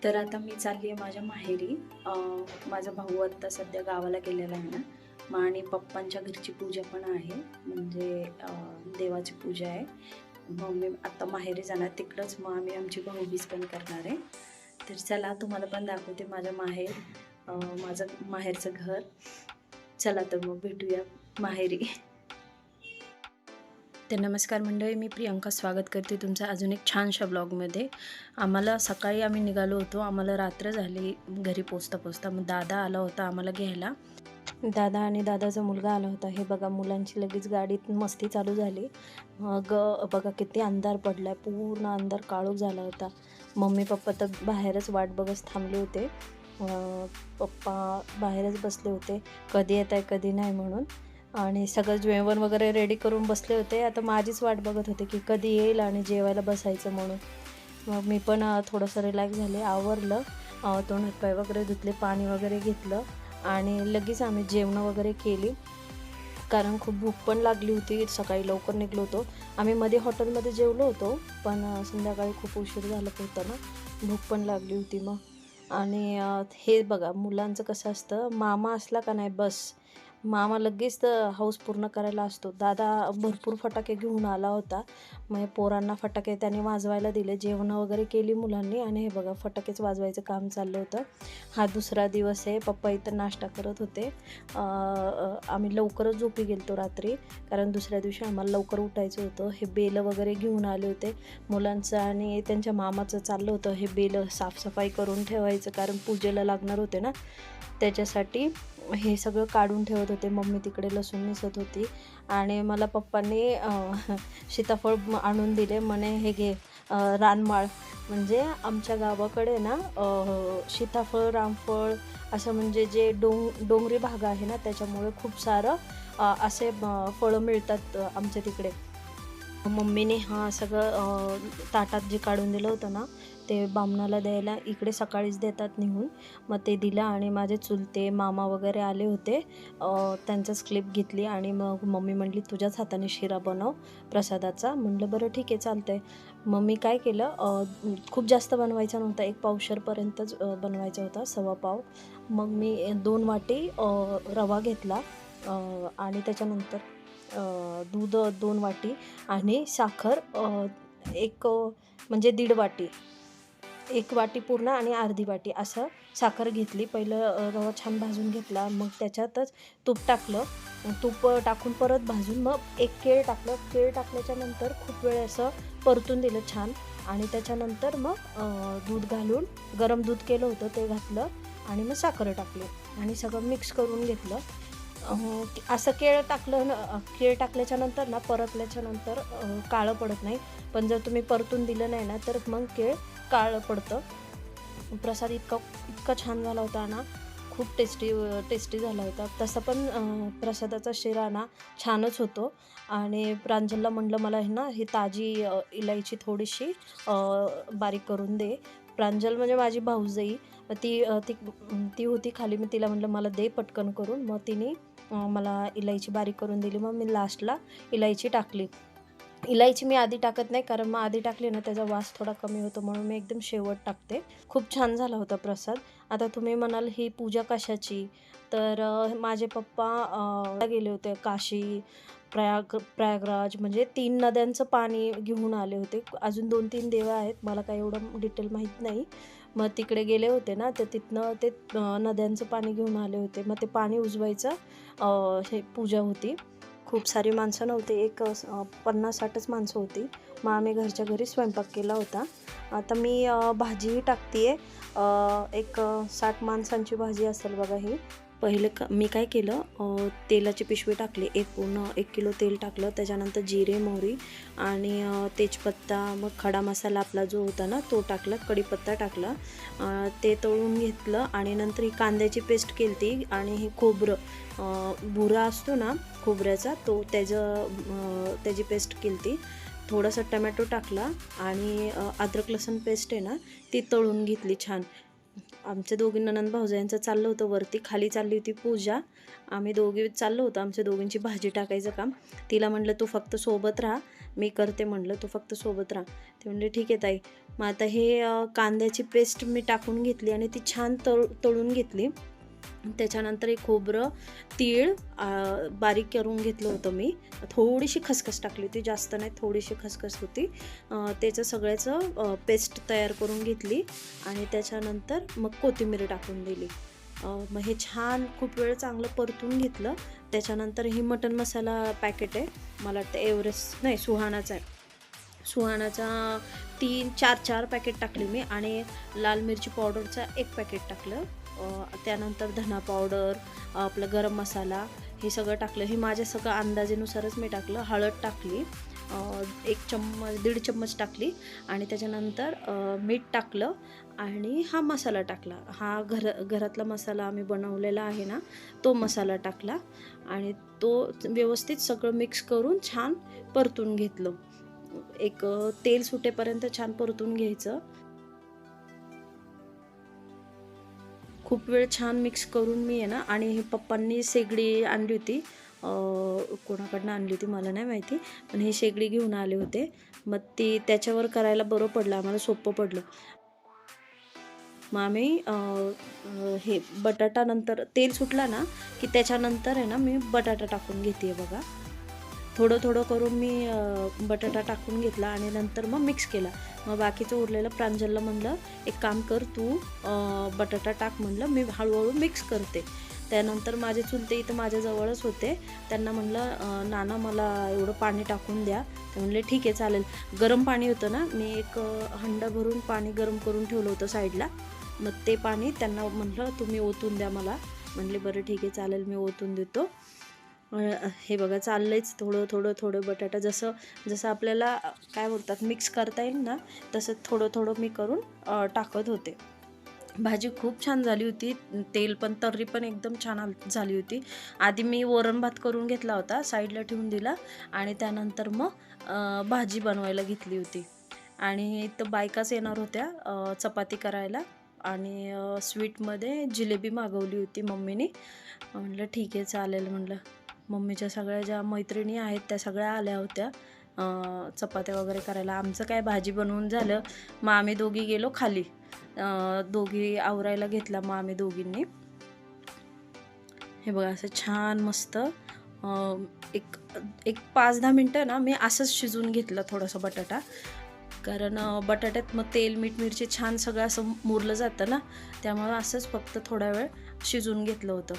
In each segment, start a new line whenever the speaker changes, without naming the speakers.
तर आता मी चालली आहे माझ्या माहेरी. माझा भाऊ आत्ता सध्या गावाला गेलेला आहे ना, मग आणि पप्पांच्या घरची पूजा पण आहे, म्हणजे देवाची पूजा आहे. मग मी आत्ता माहेरी जाणार तिकडंच, मग आम्ही आमची भाऊबीज पण करणार आहे. तर चला तुम्हाला पण दाखवते माझं माहेर, माझं माहेरचं घर. चला तर मग भेटूया माहेरी. तर नमस्कार मंडळी, मी प्रियंका स्वागत करते तुमचं अजून एक छानशा ब्लॉगमध्ये. आम्हाला सकाळी आम्ही निघालो होतो, आम्हाला रात्र झाली घरी पोचता. मग दादा आला होता आम्हाला घ्यायला. दादा आणि दादाचा मुलगा आला होता. हे बघा, मुलांची लगेच गाडीत मस्ती चालू झाली. मग बघा किती अंधार पडलाय, पूर्ण अंधार काळोख झाला होता. मम्मी पप्पा तर बाहेरच वाट बघत थांबले होते. पप्पा बाहेरच बसले होते, कधी येत आहे कधी नाही म्हणून. आणि सगळं जेवण वगैरे रेडी करून बसले होते. आता माझीच वाट बघत होते की कधी येईल आणि जेवायला बसायचं म्हणून. मग मी पण थोडंसं रिलॅक्स झाले, आवरलं, तोंड हातपाय वगैरे धुतले, पाणी वगैरे घेतलं आणि लगेच आम्ही जेवणं वगैरे केली. कारण खूप भूक पण लागली होती, सकाळी लवकर निघलो होतो आम्ही. मध्ये हॉटेलमध्ये जेवलो होतो, पण संध्याकाळी खूप उशीर झालं होतं ना, भूक पण लागली होती मग. आणि हे बघा मुलांचं कसं असतं, मामा असला का नाही बस, मामा लगेच तर हौस पूर्ण करायला असतो. दादा भरपूर फटाके घेऊन आला होता, मग पोरांना फटाके त्याने वाजवायला दिले, जेवणं वगैरे केली मुलांनी. आणि हे बघा फटाकेच वाजवायचं काम चाललं होतं. हा दुसरा दिवस आहे, पप्पा इथं नाश्ता करत होते. आम्ही लवकरच झोपी गेलतो रात्री, कारण दुसऱ्या दिवशी आम्हाला लवकर उठायचं होतं. हे बेलं वगैरे घेऊन आले होते मुलांचं आणि त्यांच्या मामाचं चाललं होतं हे बेलं साफसफाई करून ठेवायचं, कारण पूजेला लागणार होते ना, त्याच्यासाठी हे सगळं काढून ठेवत होते. मम्मी तिकडे लसूण निसत होती आणि मला पप्पांनी सीताफळ आणून दिले. म्हणे हे घे, रानमाळ, म्हणजे आमच्या गावाकडे ना सीताफळ, रामफळ असं, म्हणजे जे डोंगरी भाग आहे ना, त्याच्यामुळे खूप सारं असे फळं मिळतात आमच्या तिकडे. मम्मीने हा सगळं ताटात जे काढून दिलं होतं ना, ते बामणाला द्यायला इकडे सकाळीच देतात निघून. मग ते दिलं आणि माझे चुलते मामा वगैरे आले होते, त्यांचाच क्लिप घेतली. आणि मग मम्मी म्हटली तुझ्याच हाताने शिरा बनव प्रसादाचा. म्हटलं बरं ठीक आहे चालतंय. मग मी काय केलं, खूप जास्त बनवायचा नव्हता, 1 पावशेरपर्यंतच बनवायचा होता, 1.25 पाव. मग मी 2 वाटी रवा घेतला आणि त्याच्यानंतर दूध 2 वाटी आणि साखर एक म्हणजे 1.5 वाटी, 1 वाटी पूर्ण आणि अर्धी वाटी असं साखर घेतली. पहिलं रवा छान भाजून घेतला, मग त्याच्यातच तूप टाकलं. तूप टाकून परत भाजून मग एक केळ टाकलं. केळ टाकल्याच्या नंतर खूप वेळ असं परतून दिलं छान. आणि त्याच्यानंतर मग दूध घालून, गरम दूध केलं होतं ते घातलं आणि मग साखर टाकली आणि सगळं मिक्स करून घेतलं. असं केळ टाकलं ना, केळ टाकल्याच्या नंतर ना, परतल्याच्या नंतर काळं पडत नाही. पण जर तुम्ही परतून दिलं नाही ना, तर मग केळ काळं पडतं. प्रसाद इतका छान झाला होता ना, खूप टेस्टी झाला होता. तसं पण प्रसादाचा शिरा ना छानच होतो. आणि प्रांजलला म्हटलं मला आहे ना ही ताजी इलायची थोडीशी बारीक करून दे. प्रांजल म्हणजे माझी भाऊजाई, ती ती ती होती खाली. मी तिला म्हटलं मला दे पटकन करून. मग तिने मला इलायची बारीक करून दिली. मग मी लास्टला इलायची टाकली. इलायची मी आधी टाकत नाही, कारण मग आधी टाकली ना त्याचा वास थोडा कमी होतो, म्हणून मी एकदम शेवट टाकते. खूप छान झाला होता प्रसाद. आता तुम्ही म्हणाल ही पूजा कशाची, तर माझे पप्पा गेले होते काशी, प्रयागराज, म्हणजे 3 नद्यांचं पाणी घेऊन आले होते. अजून 2-3 देवं आहेत, मला काही एवढं डिटेल माहीत नाही. मग तिकडे गेले होते ना, तर तिथनं ते नद्यांचं पाणी घेऊन आले होते. मग ते पाणी उजवायचं हे पूजा होती. खूप सारी माणसं नव्हती, एक 50-60च माणसं होती. मग आम्ही घरच्या घरी स्वयंपाक केला होता. आता मी भाजीही टाकते आहे. एक 60 माणसांची भाजी असेल बघा ही. पहिलं मी काय केलं, तेलाची पिशवी टाकली, पूर्ण 1 किलो तेल टाकलं. त्याच्यानंतर जिरे, मोहरी आणि तेजपत्ता, मग खडा मसाला आपला जो होता ना तो टाकला, कढीपत्ता टाकला, ते तळून घेतलं. आणि नंतर ही कांद्याची पेस्ट केली ती, आणि हे खोबरं बुरा असतो ना खोबऱ्याचा, तो त्याची पेस्ट केली ती. थोडासा टमॅटो टाकला आणि अद्रक लसूण पेस्ट आहे ना ती तळून घेतली छान. आमच्या दोघी नणंद भाऊजाईंचं चाललं होतं वरती, खाली चालली होती पूजा. आम्ही दोघी चाललो होतो आमच्या दोघींची भाजी टाकायचं काम. तिला म्हटलं तू फक्त सोबत राहा मी करते म्हणलं, तू फक्त सोबत राहा. ते म्हणले ठीक आहे ताई. मग आता हे कांद्याची पेस्ट मी टाकून घेतली आणि ती छान तळून घेतली. त्याच्यानंतर हे खोबरं, तीळ बारीक करून घेतलं होतं मी. थोडीशी खसखस टाकली होती, जास्त नाही, थोडीशी खसखस होती. त्याचं सगळ्याचं पेस्ट तयार करून घेतली आणि त्याच्यानंतर मग कोथिंबीर टाकून दिली. मग हे छान खूप वेळ चांगलं परतून घेतलं. त्याच्यानंतर ही मटन मसाला पॅकेट आहे, मला वाटतं एव्हरेस्ट नाही, सुहानाचा आहे. सुहानाचा 4 पॅकेट टाकले मी आणि लाल मिरची पावडरचा 1 पॅकेट टाकलं. त्यानंतर धना पावडर, आपलं गरम मसाला हे सगळं टाकलं. हे माझ्या सगळं अंदाजेनुसारच मी टाकलं. हळद टाकली 1-1.5 चम्मच टाकली आणि त्याच्यानंतर मीठ टाकलं आणि हा मसाला टाकला. हा घरातला मसाला आम्ही बनवलेला आहे ना, तो मसाला टाकला आणि तो व्यवस्थित सगळं मिक्स करून छान परतून घेतलं. एक तेल सुटेपर्यंत छान परतून घ्यायचं. खूप वेळ छान मिक्स करून मी आहे ना, आणि हे पप्पांनी शेगडी आणली होती, कोणाकडनं आणली होती मला नाही माहिती, पण हे शेगडी घेऊन आले होते. मग ती त्याच्यावर करायला बरं पडलं, आम्हाला सोपं पडलं. मग आम्ही हे बटाटा नंतर तेल सुटला ना की त्याच्यानंतर आहे ना मी बटाटा टाकून घेते बघा. थोडं थोडं करून मी बटाटा टाकून घेतला आणि नंतर मग मिक्स केला. मग बाकीचं उरलेलं प्रांजलला म्हणलं एक काम कर तू, बटाटा टाक म्हणलं, मी हळूहळू मिक्स करते. त्यानंतर माझे चुलते इथं माझ्याजवळच होते, त्यांना म्हणलं नाना मला एवढं पाणी टाकून द्या. ते म्हणले ठीक आहे चालेल. गरम पाणी होतं ना, मी एक हंडा भरून पाणी गरम करून ठेवलं होतं साईडला. मग ते पाणी त्यांना म्हटलं तुम्ही ओतून द्या मला. म्हणले बरं ठीक आहे चालेल, मी ओतून देतो. हे बघा चाललंयच थोडं थोडं थोडं बटाटा जसं आपल्याला काय बोलतात मिक्स करता येईल ना, तसं थोडं थोडं मी करून टाकत होते. भाजी खूप छान झाली होती, तेल पण तर्री पण एकदम छान झाली होती. आधी मी वरण भात करून घेतला होता, साईडला ठेवून दिला आणि त्यानंतर मग भाजी बनवायला घेतली होती. आणि इथं बायकाच येणार होत्या चपाती करायला आणि स्वीटमध्ये जिलेबी मागवली होती मम्मीने. म्हटलं ठीक आहे चालेल म्हणलं. मम्मीच्या सगळ्या ज्या मैत्रिणी आहेत त्या सगळ्या आल्या होत्या चपात्या वगैरे करायला. आमचं काय भाजी बनवून झालं, मग आम्ही दोघी गेलो खाली, दोघी आवरायला घेतला मग आम्ही दोघींनी. हे बघा असं छान मस्त एक 5-10 मिनटं ना मी असंच शिजवून घेतलं थोडंसं बटाटा, कारण बटाट्यात मग तेल मीठ मिरची छान सगळं असं मुरलं जातं ना, त्यामुळं असंच फक्त थोडा वेळ शिजवून घेतलं होतं.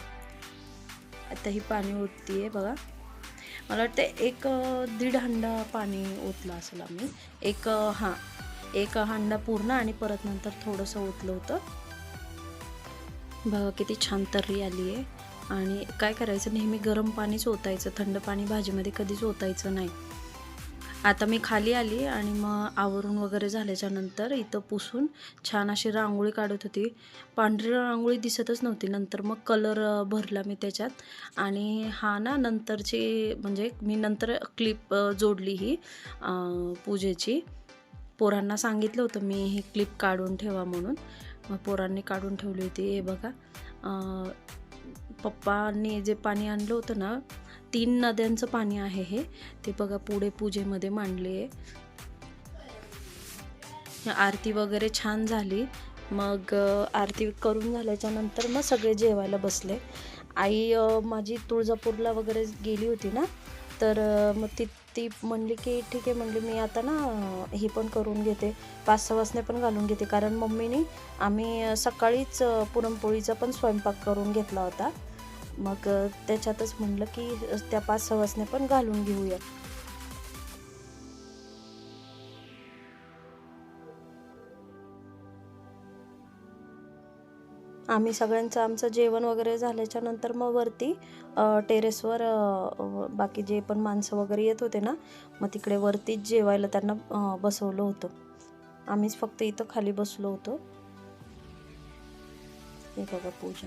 आता ही पाणी ओतती आहे बघा. मला वाटतं 1-1.5 हंडा पाणी ओतलं असेल आम्ही. एक हंडा पूर्ण आणि परत नंतर थोडंसं ओतलं होतं. बघा किती छान तर्री आली आहे. आणि काय करायचं, नेहमी गरम पाणीच ओतायचं, थंड पाणी भाजीमध्ये कधीच ओतायचं नाही. आता मी खाली आली आणि मग आवरून वगैरे झाल्याच्या नंतर इथं पुसून छान अशी रांगोळी काढत होती. पांढरी रांगोळी दिसतच नव्हती. नंतर मग कलर भरला मी त्याच्यात आणि हा ना नंतरची म्हणजे मी नंतर क्लिप जोडली ही पूजेची. पोरांना सांगितलं होतं मी ही क्लिप काढून ठेवा म्हणून, मग पोरांनी काढून ठेवली होती. हे बघा पप्पांनी जे पाणी आणलं होतं ना, 3 नद्यांचं पाणी आहे हे, ते बघा पुढे पूजेमध्ये मांडले आहे. आरती वगैरे छान झाली. मग आरती करून झाल्याच्या नंतर मग सगळे जेवायला बसले. आई माझी तुळजापूरला वगैरे गेली होती ना, तर मग ती म्हणली की ठीक आहे म्हणली, मी आता ना हे पण करून घेते, 5-6 वासने पण घालून घेते, कारण मम्मीने आम्ही सकाळीच पुरणपोळीचा पण स्वयंपाक करून घेतला होता. मग त्याच्यातच म्हणलं की त्या 5-6 वासने पण घालून घेऊया. आम्ही आमचं जेवण वगैरे झाल्याच्या नंतर मग वरती टेरेसवर बाकी जे पण माणसं वगैरे येत होते ना, मग तिकडे वरतीच जेवायला त्यांना बसवलं होतं. आम्हीच फक्त इथं खाली बसलो होतो. हे बघा पूजा.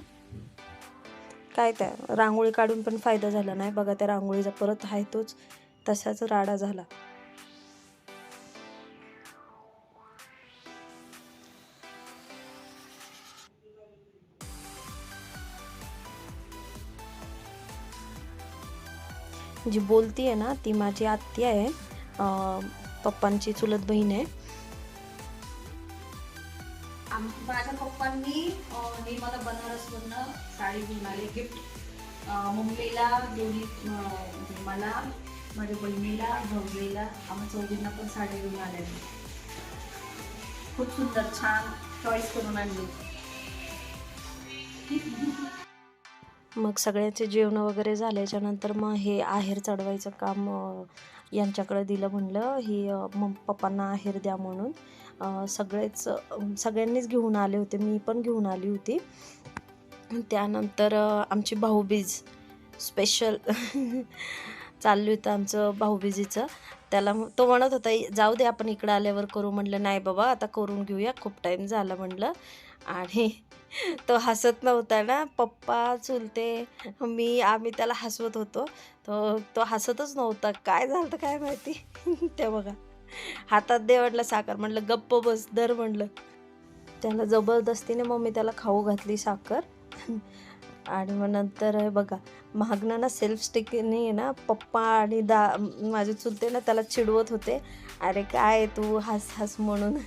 काय त्या रांगोळी काढून पण फायदा झाला नाही बघा, त्या रांगोळीचा परत आहे तोच तसाच राडा झाला. जी बोलती आहे ना ती माझी आत्या आहे पप्पांची चुलत बहीण आहे.
माझ्या पप्पांनी हे मला बनारसमधनं साडी घेऊन आले गिफ्ट. मुंबईला दोन्ही मला, माझ्या बहिणीला, भाऊजीला, आम्हा चौघींना पण साडी घेऊन आल्या. खूप सुंदर छान चॉईस करून आणली.
मग सगळ्यांचे जेवण वगैरे झाल्याच्या नंतर मग हे आहेर चढवायचं काम यांच्याकडे दिलं. म्हणलं ही मग पप्पांना आहेर द्या म्हणून. सगळ्यांनीच घेऊन आले होते, मी पण घेऊन आली होती. त्यानंतर आमची भाऊबीज स्पेशल चाललं होतं आमचं भाऊबीजीचं. तो म्हणत होता जाऊ दे आपण इकडं आल्यावर करू. म्हणलं नाही बाबा आता करून घेऊया, खूप टाईम झाला म्हणलं. आणि तो हसत नव्हता ना, पप्पा, चुलते, आम्ही त्याला हसवत होतो. तो हसतच नव्हता, काय झालं तर काय माहिती. ते बघा हातात दे म्हटलं साखर, म्हटलं गप्प बस दर म्हणलं. त्याला जबरदस्तीने मम्मी त्याला खाऊ घातली साखर. आणि मग नंतर बघा मागणं ना सेल्फ स्टिकने ना पप्पा आणि माझे चुलते ना त्याला चिडवत होते, अरे काय तू हस हस म्हणून.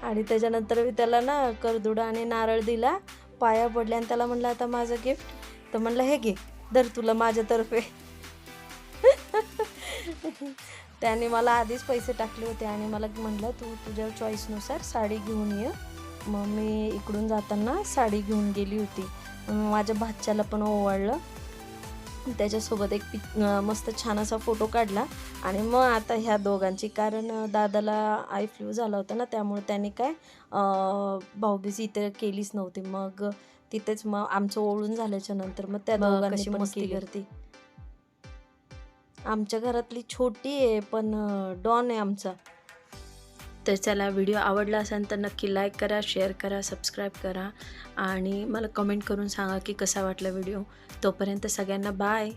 आणि त्याच्यानंतर मी त्याला ना करदुडा आणि नारळ दिला, पाया पडले आणि त्याला म्हणलं आता माझं गिफ्ट. तर म्हणलं हे घे दर तुला माझ्यातर्फे. त्याने मला आधीच पैसे टाकले होते आणि मला म्हटलं तू तुझ्या चॉईसनुसार साडी घेऊन ये. मग मी इकडून जाताना साडी घेऊन गेली होती. माझ्या भाच्याला पण ओवाळलं, त्याच्यासोबत एक मस्त छान असा फोटो काढला. आणि मग आता ह्या दोघांची, कारण दादाला आय फ्लू झाला होता ना, त्यामुळे त्याने काय भाऊबीज इथे केलीच नव्हती. मग तिथेच मग आमचं ओळून झाल्याच्या नंतर मग त्या दोघांनी पण मस्ती करते. आमच्या घरातली छोटी आहे पण डॉन आहे आमचा. तर चला, व्हिडिओ आवडला असेल तर नक्की लाईक करा, शेअर करा, सबस्क्राईब करा आणि मला कमेंट करून सांगा की कसा वाटला व्हिडिओ. तोपर्यंत सगळ्यांना बाय.